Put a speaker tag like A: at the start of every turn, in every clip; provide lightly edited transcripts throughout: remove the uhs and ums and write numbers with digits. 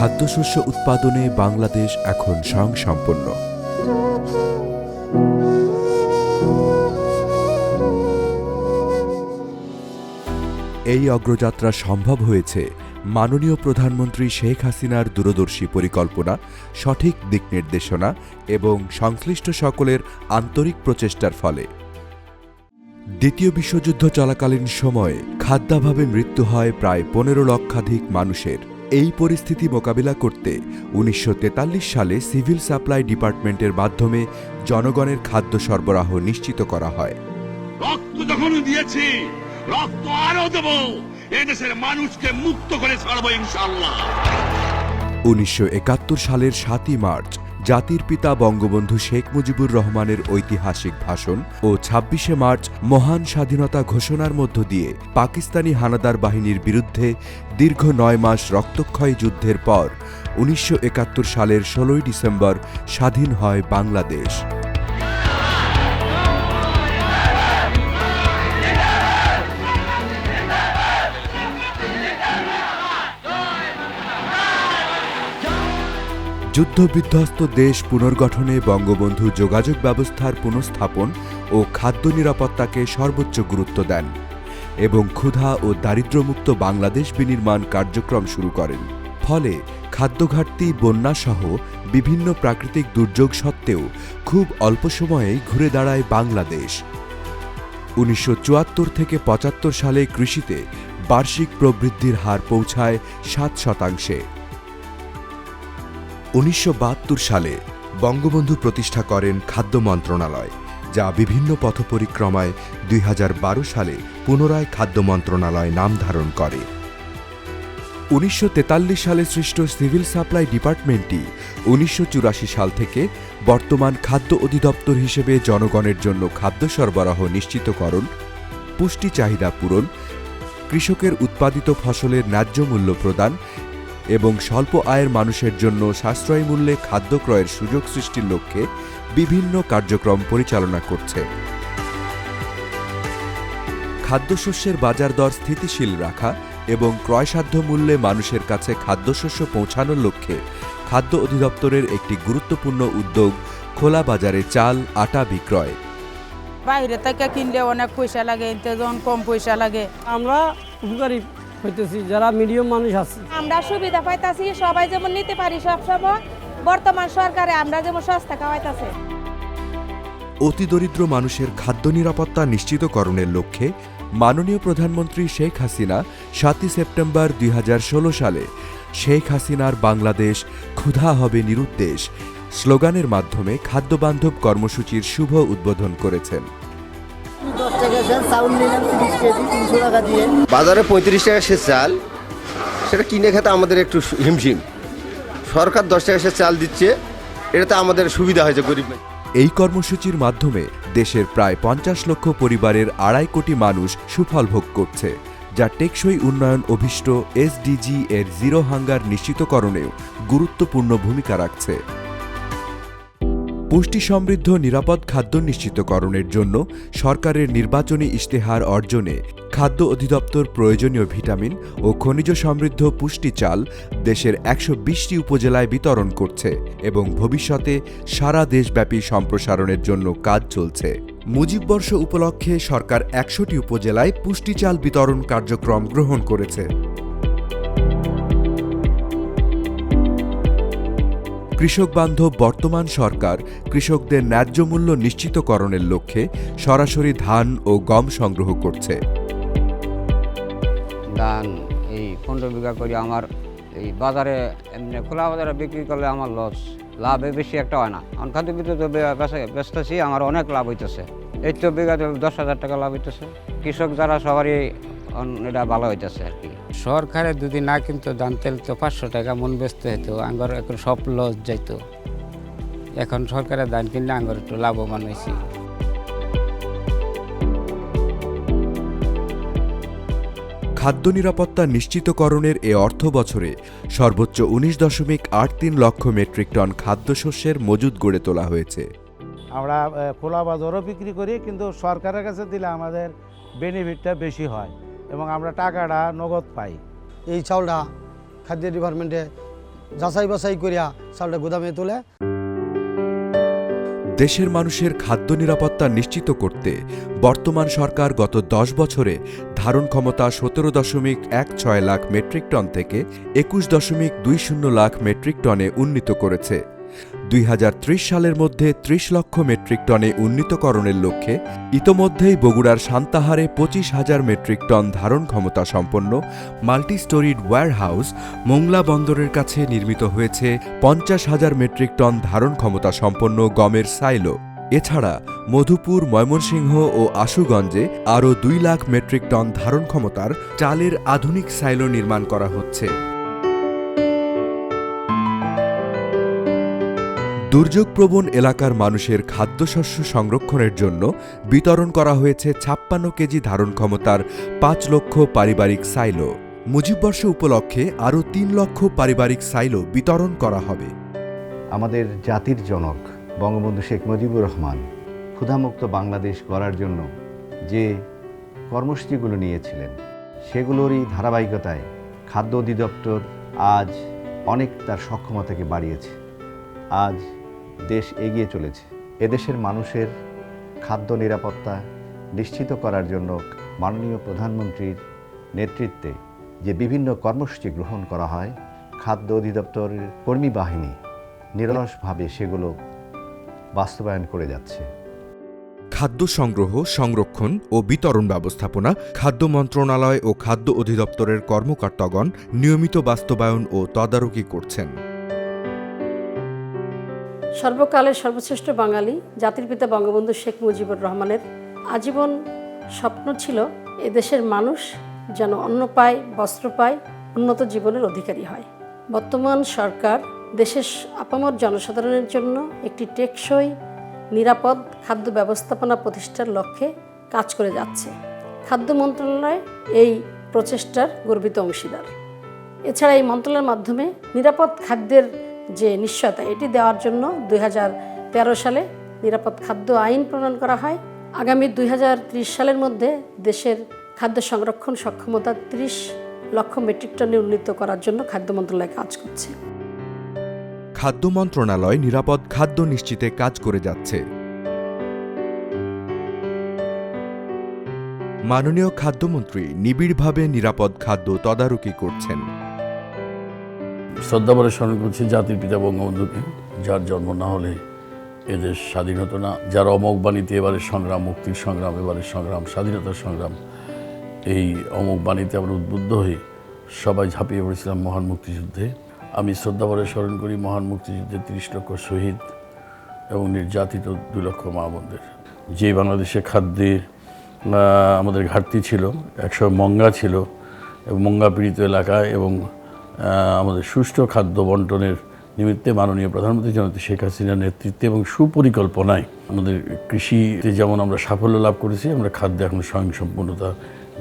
A: খাদ্যশস্য উৎপাদনে বাংলাদেশ এখন স্বয়ংসম্পূর্ণ। এই অগ্রযাত্রা সম্ভব হয়েছে মাননীয় প্রধানমন্ত্রী শেখ হাসিনার দূরদর্শী পরিকল্পনা, সঠিক দিক নির্দেশনা এবং সংশ্লিষ্ট সকলের আন্তরিক প্রচেষ্টার ফলে। দ্বিতীয় বিশ্বযুদ্ধ চলাকালীন সময়ে খাদ্যাভাবে মৃত্যু হয় প্রায় ১৫ লক্ষাধিক মানুষের। এই পরিস্থিতি মোকাবিলা করতে ১৯৪৩ সালে সিভিল সাপ্লাই ডিপার্টমেন্টের মাধ্যমে জনগণের খাদ্য সরবরাহ নিশ্চিত করা হয়।
B: রক্ত যখন দিয়েছি, রক্ত আরো দেব, এদেশের মানুষকে মুক্ত করে ছাড়বো ইনশাআল্লাহ।
A: ১৯৭১ সালের ৭ই মার্চ জাতির পিতা বঙ্গবন্ধু শেখ মুজিবুর রহমানের ঐতিহাসিক ভাষণ ও ২৬শে মার্চ মহান স্বাধীনতা ঘোষণার মধ্য দিয়ে পাকিস্তানি হানাদার বাহিনীর বিরুদ্ধে দীর্ঘ ৯ মাস রক্তক্ষয়ী যুদ্ধের পর ১৯৭১ সালের ১৬ই ডিসেম্বর স্বাধীন হয় বাংলাদেশ। যুদ্ধবিধ্বস্ত দেশ পুনর্গঠনে বঙ্গবন্ধু যোগাযোগ ব্যবস্থার পুনঃস্থাপন ও খাদ্য নিরাপত্তাকে সর্বোচ্চ গুরুত্ব দেন এবং ক্ষুধা ও দারিদ্র্যমুক্ত বাংলাদেশ বিনির্মাণ কার্যক্রম শুরু করেন। ফলে খাদ্যঘাটতি, বন্যাসহ বিভিন্ন প্রাকৃতিক দুর্যোগ সত্ত্বেও খুব অল্প সময়েই ঘুরে দাঁড়ায় বাংলাদেশ। ১৯৭৪ থেকে ৭৫ সালে কৃষিতে বার্ষিক প্রবৃদ্ধির হার পৌঁছায় ৭%। ১৯৭২ সালে বঙ্গবন্ধু প্রতিষ্ঠা করেন খাদ্য মন্ত্রণালয়, যা বিভিন্ন পথপরিক্রমায় ২০১২ সালে পুনরায় খাদ্য মন্ত্রণালয় নাম ধারণ করে। ১৯৪৩ সালে সৃষ্ট সিভিল সাপ্লাই ডিপার্টমেন্টটি ১৯৮৪ সাল থেকে বর্তমান খাদ্য অধিদপ্তর হিসেবে জনগণের জন্য খাদ্য সরবরাহ নিশ্চিতকরণ, পুষ্টি চাহিদা পূরণ, কৃষকের উৎপাদিত ফসলের ন্যায্য মূল্য প্রদান এবং স্বল্প আয়ের মানুষের জন্য সাশ্রয়ী মূল্যে খাদ্য ক্রয়ের সুযোগ সৃষ্টির লক্ষ্যে বিভিন্ন কার্যক্রম পরিচালনা করছে। খাদ্যশস্যের বাজার দর স্থিতিশীল রাখা এবং ক্রয়সাধ্য মূল্যে মানুষের কাছে খাদ্যশস্য পৌঁছানোর লক্ষ্যে খাদ্য অধিদপ্তরের একটি গুরুত্বপূর্ণ উদ্যোগ খোলা বাজারে চাল, আটা বিক্রয়।
C: বাইরে থেকে কিনলে অনেক পয়সা লাগে, এতে যখন কম পয়সা লাগে।
D: আমরা উপকারী হইতেছি, যারা মিডিয়াম মানুষ আছে
E: আমরা সুবিধা পাইতাছি, সবাই যেমন নিতে পারি সবসময়। বর্তমান সরকারে আমরা যেমন সস্তা খাওয়াইতাছে।
A: অতি দরিদ্র মানুষের খাদ্য নিরাপত্তা নিশ্চিতকরণের লক্ষ্যে মাননীয় প্রধানমন্ত্রী শেখ হাসিনা ৭ই সেপ্টেম্বর ২০১৬ সালে শেখ হাসিনার বাংলাদেশ ক্ষুধা হবে নিরুদ্দেশ স্লোগানের মাধ্যমে খাদ্যবান্ধব কর্মসূচির শুভ উদ্বোধন করেছেন।
F: বাজারে ৩৫ টাকা সে চাল, সেটা কিনে খেতে আমাদের একটু হিমশিম। সরকার ১০ টাকা সে চাল দিচ্ছে, এটাতে আমাদের সুবিধা হয়েছে গরিব।
A: এই কর্মসূচির মাধ্যমে দেশের প্রায় ৫০ লক্ষ পরিবারের ২.৫ কোটি মানুষ সুফল ভোগ করছে, যা টেকসই উন্নয়ন অভিষ্ট SDG এর জিরো হাঙ্গার নিশ্চিতকরণেও গুরুত্বপূর্ণ ভূমিকা রাখছে। পুষ্টি সমৃদ্ধ নিরাপদ খাদ্য নিশ্চিতকরণের জন্য সরকারের নির্বাচনী ইশতেহার অর্জনে খাদ্য অধিদপ্তর প্রয়োজনীয় ভিটামিন ও খনিজ সমৃদ্ধ পুষ্টি চাল দেশের ১২০টি উপজেলায় বিতরণ করছে এবং ভবিষ্যতে সারা দেশব্যাপী সম্প্রসারণের জন্য কাজ চলছে। মুজিববর্ষ উপলক্ষে সরকার ১০০টি উপজেলায় পুষ্টি চাল বিতরণ কার্যক্রম গ্রহণ করেছে। কৃষক বান্ধব বর্তমান সরকার কৃষকদের ন্যায্য মূল্য নিশ্চিতকরণের লক্ষ্যে সরাসরি ধান ও গম সংগ্রহ করছে।
G: ধান এই ১৫ বিঘা করে আমার এই বাজারে এমনি খোলা বাজারে বিক্রি করলে আমার লস, লাভ বেশি একটা হয় না। খাদ্য বিদ্যুৎ বেচতেছি, আমার অনেক লাভ হইতেছে। এই তো বিঘাতে ১০,০০০ টাকা লাভ হইতেছে। কৃষক যারা সবারই এটা ভালো হইতেছে আর কি।
H: সরকারে যদি না কিন্তু ধান তেল তো ৫০০ টাকা মন বেচতে হতো, আঙ্গর এখন সব লস যাইত। এখন সরকারের ধান কিনলে আঙ্গর একটু লাভবান হয়েছি।
A: খাদ্য নিরাপত্তা নিশ্চিতকরণের এ অর্থ বছরে সর্বোচ্চ ১৯.৮৩ লক্ষ মেট্রিক টন খাদ্যশস্যের মজুদ গড়ে তোলা হয়েছে।
I: আমরা খোলা বাজারও বিক্রি করি, কিন্তু সরকারের কাছে দিলে আমাদের বেনিফিটটা বেশি হয় এবং আমরা টাকাটা নগদ পাই।
D: এই চাউলটা খাদ্য ডিপার্টমেন্টে যাচাই বাছাই করিয়া চালটা গুদামে তোলে।
A: দেশের মানুষের খাদ্য নিরাপত্তা নিশ্চিত করতে বর্তমান সরকার গত 10 বছরে ধারণ ক্ষমতা 17.16 লাখ মেট্রিক টন থেকে 21.20 লাখ মেট্রিক টনে উন্নীত করেছে। 2030 সালের মধ্যে 30 লক্ষ মেট্রিক টনে উন্নীতকরণের লক্ষ্যে ইতোমধ্যেই বগুড়ার সান্তাহারে 25,000 মেট্রিক টন ধারণ ক্ষমতা সম্পন্ন মাল্টি স্টোরিড ওয়্যারহাউস মোংলা বন্দরের কাছে নির্মিত হয়েছে 50,000 মেট্রিক টন ধারণ ক্ষমতা সম্পন্ন গমের সাইলো। এছাড়া মধুপুর, ময়মনসিংহ ও আশুগঞ্জে আরও 2 লাখ মেট্রিক টন ধারণ ক্ষমতার চালের আধুনিক সাইলো নির্মাণ করা হচ্ছে। দুর্যোগপ্রবণ এলাকার মানুষের খাদ্যশস্য সংরক্ষণের জন্য বিতরণ করা হয়েছে 56 কেজি ধারণ ক্ষমতার 5 লক্ষ পারিবারিক সাইলো। মুজিববর্ষ উপলক্ষে আরও 3 লক্ষ পারিবারিক সাইলো বিতরণ করা হবে।
J: আমাদের জাতির জনক বঙ্গবন্ধু শেখ মুজিবুর রহমান ক্ষুধামুক্ত বাংলাদেশ গড়ার জন্য যে কর্মসূচিগুলো নিয়েছিলেন সেগুলোরই ধারাবাহিকতায় খাদ্য অধিদপ্তর আজ অনেক তার সক্ষমতাকে বাড়িয়েছে। আজ দেশ এগিয়ে চলেছে। এদেশের মানুষের খাদ্য নিরাপত্তা নিশ্চিত করার জন্য মাননীয় প্রধানমন্ত্রীর নেতৃত্বে যে বিভিন্ন কর্মসূচি গ্রহণ করা হয়, খাদ্য অধিদপ্তরের কর্মী বাহিনী নিরলসভাবে সেগুলো বাস্তবায়ন করে যাচ্ছে।
A: খাদ্য সংগ্রহ, সংরক্ষণ ও বিতরণ ব্যবস্থাপনা খাদ্য মন্ত্রণালয় ও খাদ্য অধিদপ্তরের কর্মকর্তাগণ নিয়মিত বাস্তবায়ন ও তদারকি করছেন।
K: সর্বকালের সর্বশ্রেষ্ঠ বাঙালি জাতির পিতা বঙ্গবন্ধু শেখ মুজিবুর রহমানের আজীবন স্বপ্ন ছিল এদেশের মানুষ যেন অন্ন পায়, বস্ত্র পায়, উন্নত জীবনের অধিকারী হয়। বর্তমান সরকার দেশের আপামর জনসাধারণের জন্য একটি টেকসই, নিরাপদ খাদ্য ব্যবস্থাপনা প্রতিষ্ঠার লক্ষ্যে কাজ করে যাচ্ছে। খাদ্য মন্ত্রণালয় এই প্রচেষ্টার গর্বিত অংশীদার। এছাড়া এই মন্ত্রণালয়ের মাধ্যমে নিরাপদ খাদ্যের যে নিশ্চয়তা এটি দেওয়ার জন্য 2013 সালে নিরাপদ খাদ্য আইন প্রণয়ন করা হয়। আগামী 2030 সালের মধ্যে দেশের খাদ্য সংরক্ষণ সক্ষমতা 30 লক্ষ মেট্রিক টনে উন্নীত করার জন্য খাদ্য মন্ত্রণালয় কাজ করছে।
A: খাদ্য মন্ত্রণালয় নিরাপদ খাদ্য নিশ্চিতে কাজ করে যাচ্ছে। মাননীয় খাদ্যমন্ত্রী নিবিড়ভাবে নিরাপদ খাদ্য তদারকি করছেন।
B: শ্রদ্ধাভরে স্মরণ করছি জাতির পিতা বঙ্গবন্ধুকে, যার জন্ম না হলে এদেশ স্বাধীন হতো না, যার অমোঘ বাণীতে এবারের সংগ্রাম, মুক্তির সংগ্রাম, এবারের সংগ্রাম, স্বাধীনতার সংগ্রাম। এই অমোঘ বাণীতে আমরা উদ্বুদ্ধ হয়ে সবাই ঝাঁপিয়ে পড়েছিলাম মহান মুক্তিযুদ্ধে। আমি শ্রদ্ধাভরে স্মরণ করি মহান মুক্তিযুদ্ধে 30 লক্ষ শহীদ এবং নির্যাতিত 2 লক্ষ মা বোনদের। যে বাংলাদেশে খাদ্যের আমাদের ঘাটতি ছিল, একসময় মঙ্গা ছিল, এবং মঙ্গা পীড়িত এলাকায় এবং আমাদের সুষ্ঠু খাদ্য বন্টনের নিমিত্তে মাননীয় প্রধানমন্ত্রী জননেত্রী শেখ হাসিনার নেতৃত্বে এবং সুপরিকল্পনায় আমাদের কৃষিতে যেমন আমরা সাফল্য লাভ করেছি, আমরা খাদ্যে এখন স্বয়ংসম্পূর্ণতা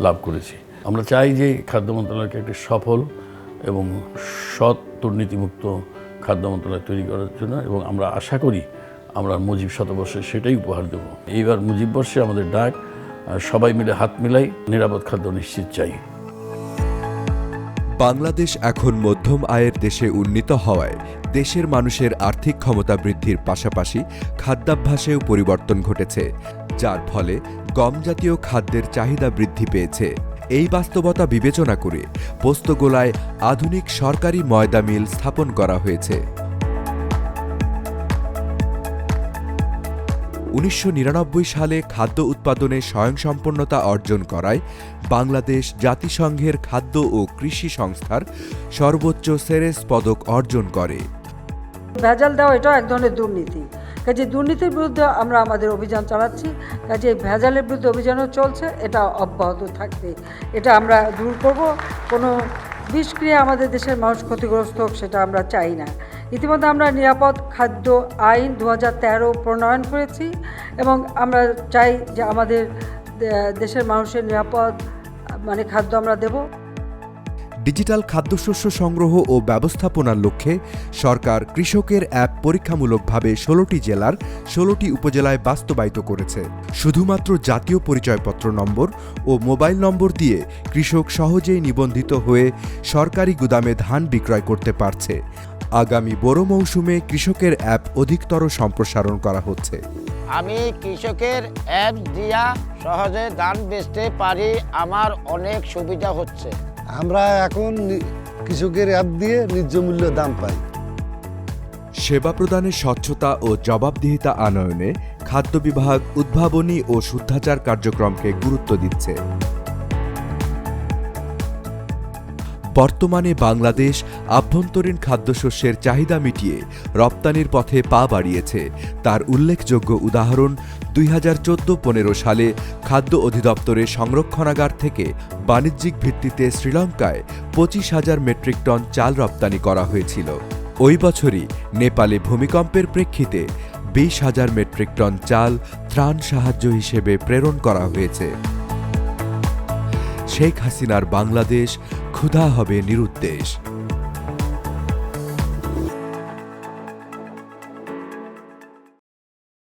B: লাভ করেছি। আমরা চাই যে খাদ্য মন্ত্রণালয়কে একটি সফল এবং সৎ দুর্নীতিমুক্ত খাদ্য মন্ত্রণালয় তৈরি করার জন্য, এবং আমরা আশা করি আমরা মুজিব শতবর্ষে সেটাই উপহার দেব। এইবার মুজিব বর্ষে আমাদের ডাক, সবাই মিলে হাত মিলাই নিরাপদ খাদ্য নিশ্চিত চাই।
A: বাংলাদেশ এখন মধ্যম আয়ের দেশে উন্নীত হওয়ায় দেশের মানুষের আর্থিক ক্ষমতা বৃদ্ধির পাশাপাশি খাদ্যাভ্যাসেও পরিবর্তন ঘটেছে, যার ফলে গম জাতীয় খাদ্যের চাহিদা বৃদ্ধি পেয়েছে। এই বাস্তবতা বিবেচনা করে পোস্তগোলায় আধুনিক সরকারি ময়দা মিল স্থাপন করা হয়েছে। 1999 সালে খাদ্য উৎপাদনে স্বয়ংসম্পূর্ণতা অর্জন করায় বাংলাদেশ জাতিসংঘের খাদ্য ও কৃষি সংস্থার সর্বোচ্চ সেরেস পদক অর্জন করে।
L: ভেজাল দেওয়া এটাও এক ধরনের দুর্নীতি। কাজে দুর্নীতির বিরুদ্ধে আমরা আমাদের অভিযান চালাচ্ছি, কাজে ভেজালের বিরুদ্ধে অভিযানও চলছে, এটা অব্যাহত থাকবে। এটা আমরা দূর করব। কোনো বিষক্রিয়া আমাদের দেশের মানুষ ক্ষতিগ্রস্ত হোক সেটা আমরা চাই না। ইতিমধ্যে আমরা নিরাপদ খাদ্য আইন 2013 প্রণয়ন করেছি এবং আমরা চাই যে আমাদের দেশের মানুষের নিরাপদ খাদ্য আমরা দেব।
A: ডিজিটাল খাদ্যশস্য সংগ্রহ ও ব্যবস্থাপনার লক্ষ্যে সরকার কৃষকের অ্যাপ পরীক্ষামূলকভাবে 16টি জেলার 16টি উপজেলায় বাস্তবায়িত করেছে। শুধুমাত্র জাতীয় পরিচয়পত্র নম্বর ও মোবাইল নম্বর দিয়ে কৃষক সহজেই নিবন্ধিত হয়ে সরকারি গুদামে ধান বিক্রয় করতে পারছে। আগামী বোরো মৌসুমে কৃষকের অ্যাপ অধিকতর সম্প্রসারণ করা হচ্ছে।
M: আমি কৃষকের অ্যাপ দিয়া সহজে ধান বেচতে পারি, আমার অনেক সুবিধা হচ্ছে।
N: আমরা এখন কৃষকের অ্যাপ দিয়ে ন্যায্য মূল্য দাম পাই।
A: সেবা প্রদানের স্বচ্ছতা ও জবাবদিহিতা আনয়নে খাদ্য বিভাগ উদ্ভাবনী ও শুদ্ধাচার কার্যক্রমকে গুরুত্ব দিচ্ছে। বর্তমানে বাংলাদেশ আভ্যন্তরীণ খাদ্যশস্যের চাহিদা মিটিয়ে রপ্তানির পথে পা বাড়িয়েছে। তার উল্লেখযোগ্য উদাহরণ 2014-15 সালে খাদ্য অধিদপ্তরের সংরক্ষণাগার থেকে বাণিজ্যিক ভিত্তিতে শ্রীলঙ্কায় 25,000 মেট্রিক টন চাল রপ্তানি করা হয়েছিল। ওই বছরই নেপালে ভূমিকম্পের প্রেক্ষিতে 20,000 মেট্রিক টন চাল ত্রাণ সাহায্য হিসেবে প্রেরণ করা হয়েছে। শেখ হাসিনার বাংলাদেশ ক্ষুধা হবে নিরুদ্দেশ।